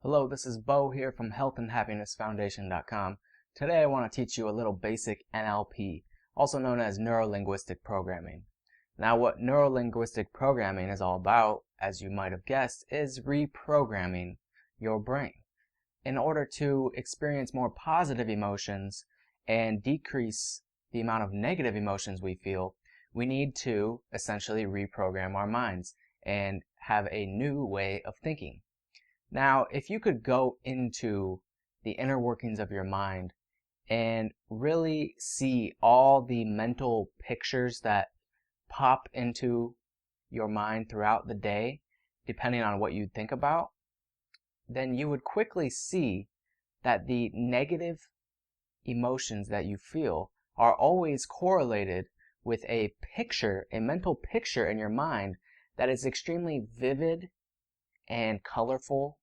Hello, this is Beau here from healthandhappinessfoundation.com. Today I want to teach you a little basic NLP, also known as Neuro-linguistic programming. Now what Neuro-linguistic programming is all about, as you might have guessed, is reprogramming your brain. In order to experience more positive emotions and decrease the amount of negative emotions we feel, we need to essentially reprogram our minds and have a new way of thinking. Now, if you could go into the inner workings of your mind and really see all the mental pictures that pop into your mind throughout the day, depending on what you think about, then you would quickly see that the negative emotions that you feel are always correlated with a picture, a mental picture in your mind that is extremely vivid and colorful,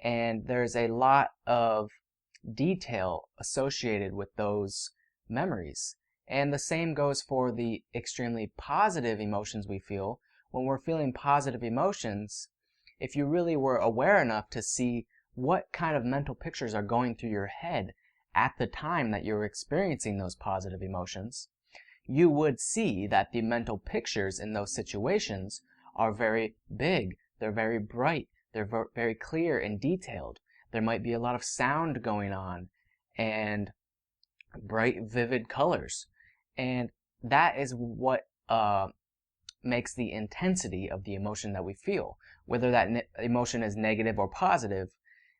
and there's a lot of detail associated with those memories. And the same goes for the extremely positive emotions we feel. When we're feeling positive emotions, if you really were aware enough to see what kind of mental pictures are going through your head at the time that you're experiencing those positive emotions, you would see that the mental pictures in those situations are very big, they're very bright, they're very clear and detailed. There might be a lot of sound going on and bright, vivid colors. And that is what makes the intensity of the emotion that we feel. Whether that emotion is negative or positive,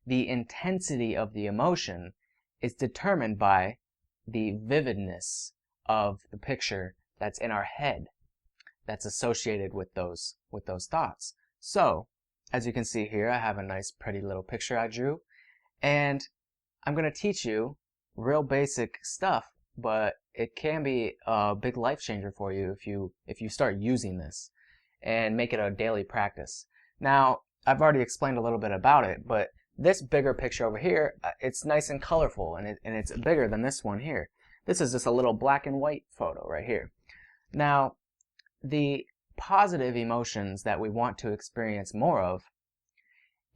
the intensity of the emotion is determined by the vividness of the picture that's in our head that's associated with those thoughts. So, as you can see here, I have a nice pretty little picture I drew, and I'm going to teach you real basic stuff, but it can be a big life changer for you if you start using this and make it a daily practice. Now, I've already explained a little bit about it, but this bigger picture over here, it's nice and colorful, and it's bigger than this one here. This is just a little black and white photo right here. Now, the positive emotions that we want to experience more of,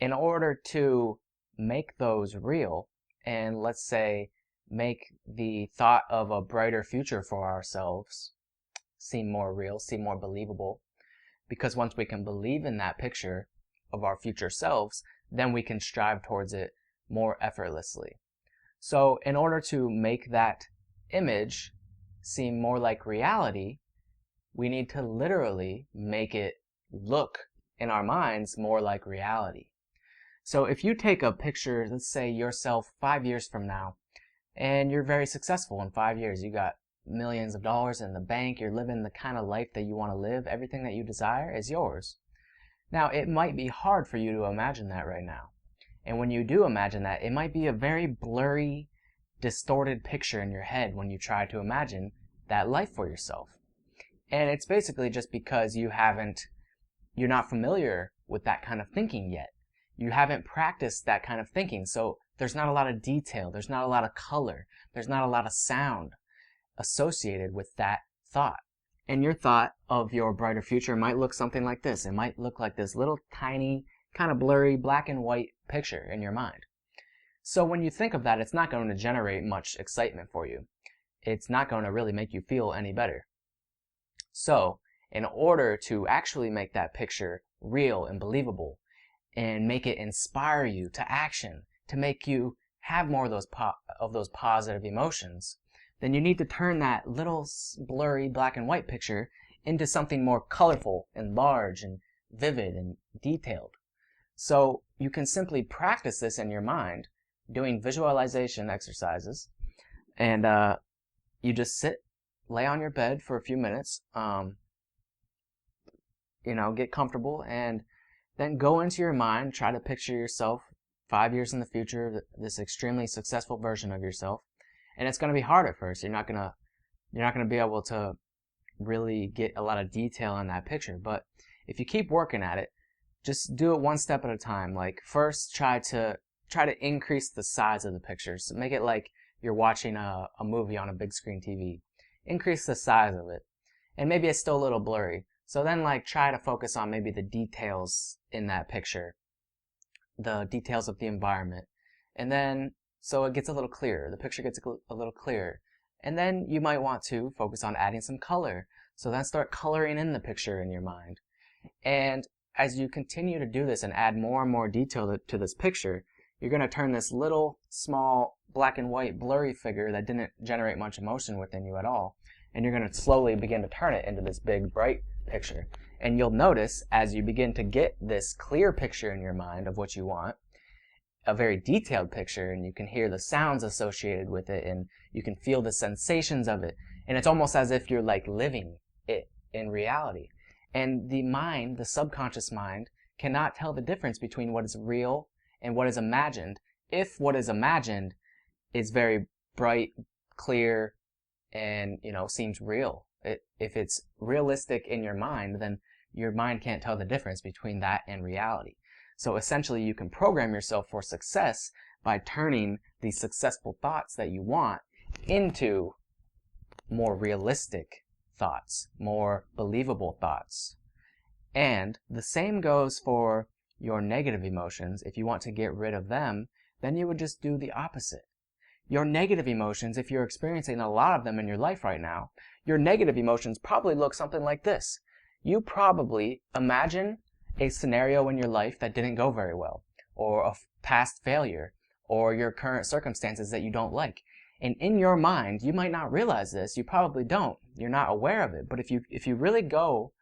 in order to make those real, and let's say make the thought of a brighter future for ourselves seem more real, seem more believable, because once we can believe in that picture of our future selves, then we can strive towards it more effortlessly. So in order to make that image seem more like reality, we need to literally make it look in our minds more like reality. So if you take a picture, let's say yourself 5 years from now, and you're very successful in 5 years, you got millions of dollars in the bank, you're living the kind of life that you want to live, everything that you desire is yours. Now, it might be hard for you to imagine that right now. And when you do imagine that, it might be a very blurry, distorted picture in your head when you try to imagine that life for yourself. And it's basically just because you're not familiar with that kind of thinking yet. You haven't practiced that kind of thinking, so there's not a lot of detail, there's not a lot of color, there's not a lot of sound associated with that thought. And your thought of your brighter future might look something like this. It might look like this little tiny, kind of blurry, black and white picture in your mind. So when you think of that, it's not going to generate much excitement for you. It's not going to really make you feel any better. So, in order to actually make that picture real and believable, and make it inspire you to action, to make you have more of those positive emotions, then you need to turn that little blurry black and white picture into something more colorful and large and vivid and detailed. So you can simply practice this in your mind, doing visualization exercises, and you just lay on your bed for a few minutes, get comfortable, and then go into your mind, try to picture yourself 5 years in the future, this extremely successful version of yourself. And it's going to be hard at first. You're not going to be able to really get a lot of detail in that picture. But if you keep working at it, just do it one step at a time. Like first try to increase the size of the picture. So make it like you're watching a movie on a big screen TV. Increase the size of it. And maybe it's still a little blurry. So then try to focus on maybe the details in that picture. the details of the environment. And then, so it gets a little clearer. The picture gets a little clearer. And then you might want to focus on adding some color. So then start coloring in the picture in your mind. And as you continue to do this and add more and more detail to this picture, you're going to turn this little, small, black and white, blurry figure that didn't generate much emotion within you at all, and you're going to slowly begin to turn it into this big, bright picture. And you'll notice as you begin to get this clear picture in your mind of what you want, a very detailed picture, and you can hear the sounds associated with it, and you can feel the sensations of it, and it's almost as if you're like living it in reality. And the mind, the subconscious mind, cannot tell the difference between what is real and what is imagined if what is imagined is very bright, clear, and seems real. If it's realistic in your mind, then your mind can't tell the difference between that and reality. So essentially you can program yourself for success by turning these successful thoughts that you want into more realistic thoughts, more believable thoughts. And the same goes for your negative emotions. If you want to get rid of them, then you would just do the opposite. Your negative emotions, if you're experiencing a lot of them in your life right now, your negative emotions probably look something like this. You probably imagine a scenario in your life that didn't go very well, or a past failure, or your current circumstances that you don't like. And in your mind, you might not realize this, you probably don't, you're not aware of it, but if you really go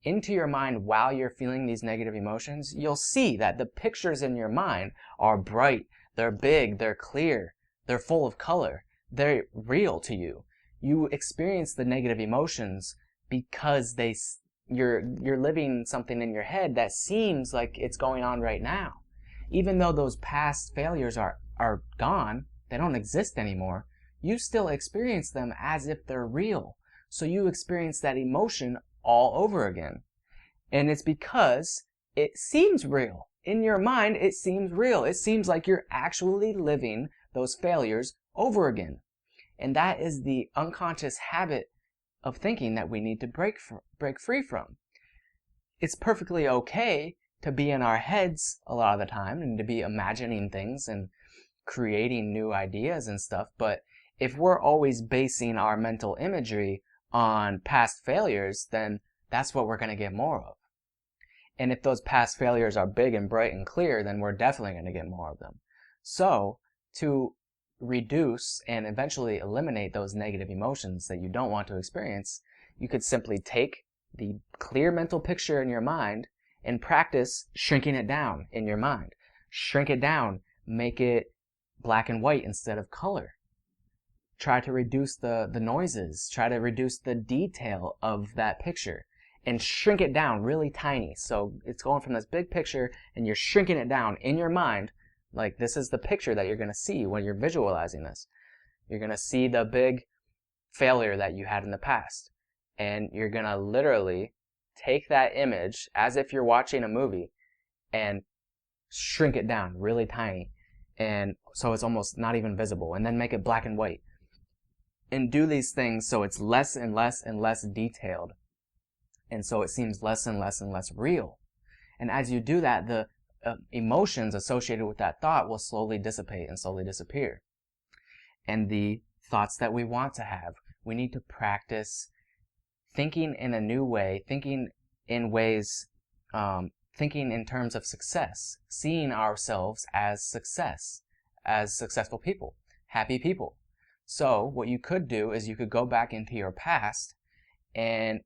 into your mind while you're feeling these negative emotions, you'll see that the pictures in your mind are bright, they're big, they're clear, they're full of color, they're real to you. You experience the negative emotions because you're living something in your head that seems like it's going on right now. Even though those past failures are gone, they don't exist anymore, you still experience them as if they're real. So you experience that emotion all over again. And it's because it seems real. In your mind, it seems real. It seems like you're actually living those failures over again. And that is the unconscious habit of thinking that we need to break free from. It's perfectly okay to be in our heads a lot of the time and to be imagining things and creating new ideas and stuff, but if we're always basing our mental imagery on past failures, then that's what we're going to get more of. And if those past failures are big and bright and clear, then we're definitely going to get more of them. So, to reduce and eventually eliminate those negative emotions that you don't want to experience, you could simply take the clear mental picture in your mind and practice shrinking it down in your mind. Shrink it down, make it black and white instead of color. Try to reduce the noises, try to reduce the detail of that picture, and shrink it down really tiny. So it's going from this big picture and you're shrinking it down in your mind. Like, this is the picture that you're going to see when you're visualizing this. You're going to see the big failure that you had in the past. And you're going to literally take that image as if you're watching a movie and shrink it down really tiny. And so it's almost not even visible. And then make it black and white. And do these things so it's less and less and less detailed. And so it seems less and less and less real. And as you do that, the emotions associated with that thought will slowly dissipate and slowly disappear. And the thoughts that we want to have, we need to practice thinking in a new way, thinking in ways, thinking in terms of success, seeing ourselves as success, as successful people, happy people. So what you could do is you could go back into your past and,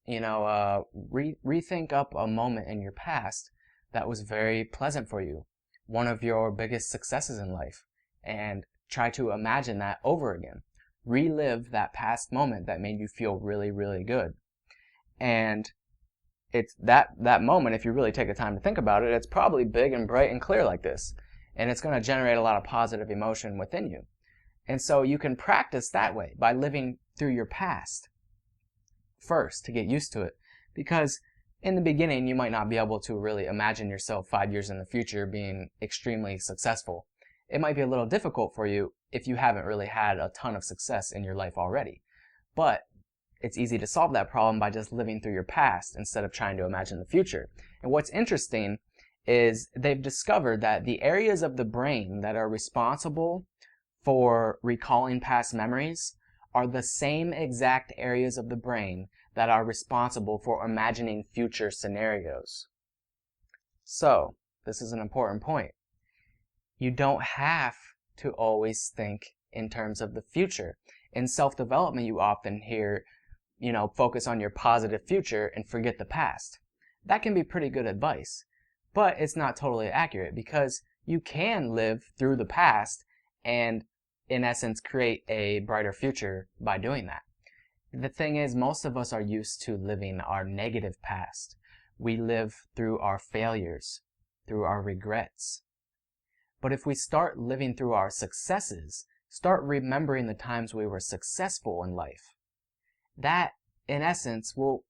rethink up a moment in your past that was very pleasant for you, one of your biggest successes in life, and try to imagine that over again. Relive that past moment that made you feel really, really good. And it's that moment, if you really take the time to think about it, it's probably big and bright and clear like this. And it's going to generate a lot of positive emotion within you. And so you can practice that way by living through your past first to get used to it. Because in the beginning, you might not be able to really imagine yourself 5 years in the future being extremely successful. It might be a little difficult for you if you haven't really had a ton of success in your life already. But it's easy to solve that problem by just living through your past instead of trying to imagine the future. And what's interesting is they've discovered that the areas of the brain that are responsible for recalling past memories are the same exact areas of the brain that are responsible for imagining future scenarios. So, this is an important point. You don't have to always think in terms of the future. In self-development, you often hear, focus on your positive future and forget the past. That can be pretty good advice, but it's not totally accurate because you can live through the past and, in essence, create a brighter future by doing that. The thing is, most of us are used to living our negative past. We live through our failures, through our regrets. But if we start living through our successes, start remembering the times we were successful in life, that, in essence, will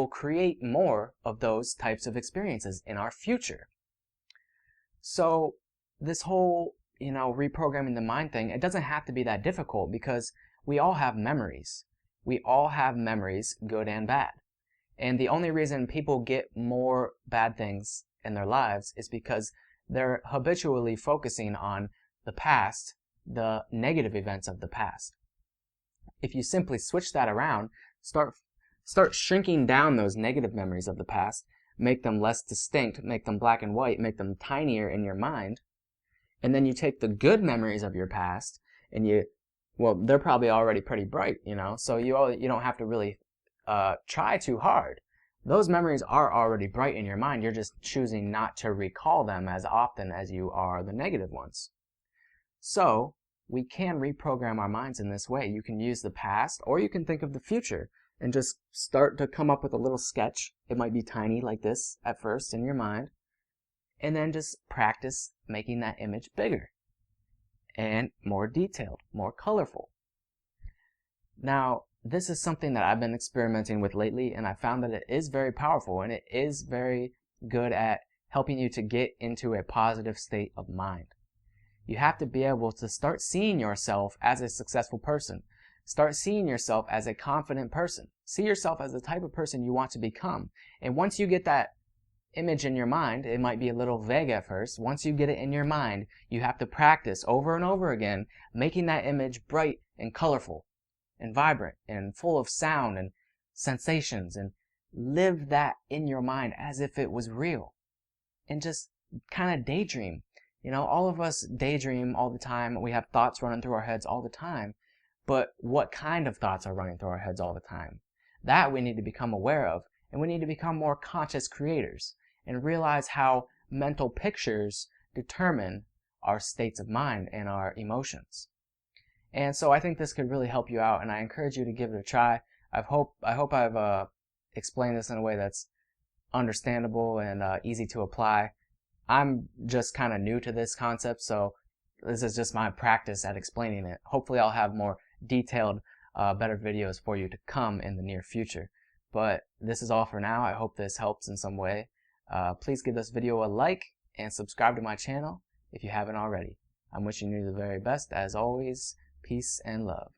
create more of those types of experiences in our future. So this whole, reprogramming the mind thing, it doesn't have to be that difficult because we all have memories. We all have memories, good and bad. And the only reason people get more bad things in their lives is because they're habitually focusing on the past, the negative events of the past. If you simply switch that around, start shrinking down those negative memories of the past, make them less distinct, make them black and white, make them tinier in your mind, and then you take the good memories of your past and they're probably already pretty bright, so you don't have to really try too hard. Those memories are already bright in your mind. You're just choosing not to recall them as often as you are the negative ones. So we can reprogram our minds in this way. You can use the past, or you can think of the future and just start to come up with a little sketch. It might be tiny like this at first in your mind, and then just practice making that image bigger and more detailed, more colorful. Now, this is something that I've been experimenting with lately, and I found that it is very powerful, and it is very good at helping you to get into a positive state of mind. You have to be able to start seeing yourself as a successful person. Start seeing yourself as a confident person. See yourself as the type of person you want to become. And once you get that image in your mind, it might be a little vague at first. Once you get it in your mind, you have to practice over and over again, making that image bright and colorful and vibrant and full of sound and sensations, and live that in your mind as if it was real. And just kind of daydream. All of us daydream all the time. We have thoughts running through our heads all the time. But what kind of thoughts are running through our heads all the time? That we need to become aware of, and we need to become more conscious creators and realize how mental pictures determine our states of mind and our emotions. And so I think this could really help you out, and I encourage you to give it a try. I hope I've explained this in a way that's understandable and easy to apply. I'm just kind of new to this concept, so this is just my practice at explaining it. Hopefully I'll have more detailed, better videos for you to come in the near future. But this is all for now. I hope this helps in some way. Please give this video a like and subscribe to my channel if you haven't already. I'm wishing you the very best. As always, peace and love.